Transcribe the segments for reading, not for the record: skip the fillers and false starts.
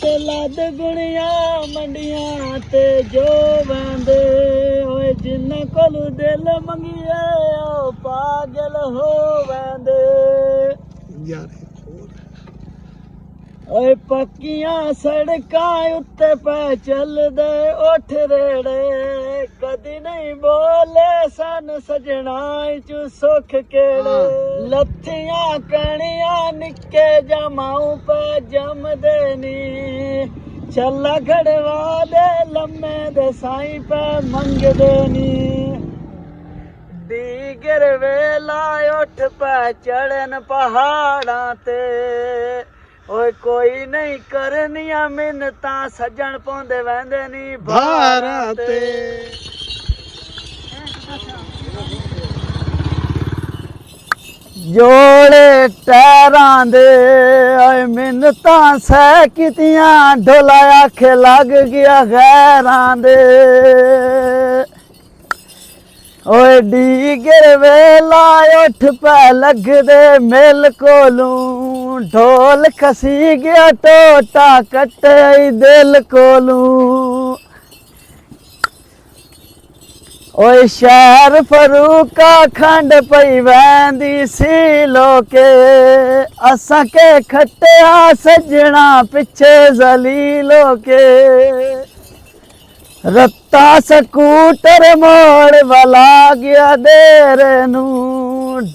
ते लद गुणियां मंडियां ते जो वैंदे ओए जिन्ना कोलू दिल मंगिए ओ पागल हो वैंदे ओए पक्कियां सड़कां उत्ते पे चलदे उठ रेड़े कदी नहीं बोले सन सजना च सुख केड़े लत्थियां कणियां निक्के जमाऊ पे जमदे नी छल्ला खड़वा दे लम्मे दे साईं पे मंगदे नी दीगर वेला उठ पे चढ़न पहाड़ां ते ओए कोई नहीं करनिया मिन्नतां सज्जण पौंदे वैंदे नी भारां ते जोड़े टैरां दे ओए मिन्नतां सह कीतियां ढोला आखे लग गया गैरां दे ओए डीगर वेला उठ पे लगदे मिल कोलूं ढोल खसी गया टोटा कटे दिल कोलूं ओए शहर फरूका खंड पई वैंदी सी लोके असां के खटिया सजना पिछे जलीलो के रत्ता स्कूटर मोड़ वाला गया देर नू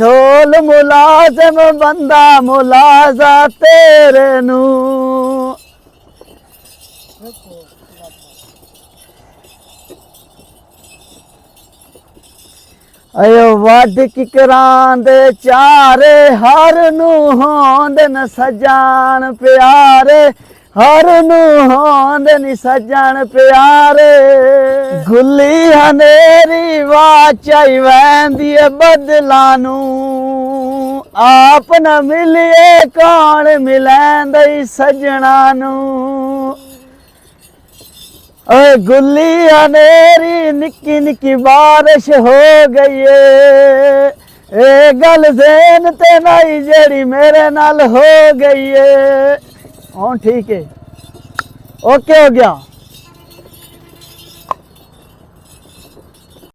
ढोल मुलाजम बंदा मुलाजा तेरे नू अयो वड किकरां दे चारे हर नू होंद न सजान प्यारे हर नू होंद नी सजन प्यारे गुल्ली हनेरी वाचाई वैंदी बदला नू आप न मिलिए कौन मिलैंद सजना नू ओए गुल्ली हनेरी निक्की निक्की बारिश हो गई है ए गल ज़हन ते नहीं जेड़ी मेरे नाल हो गई है हाँ ठीक है ओके हो गया।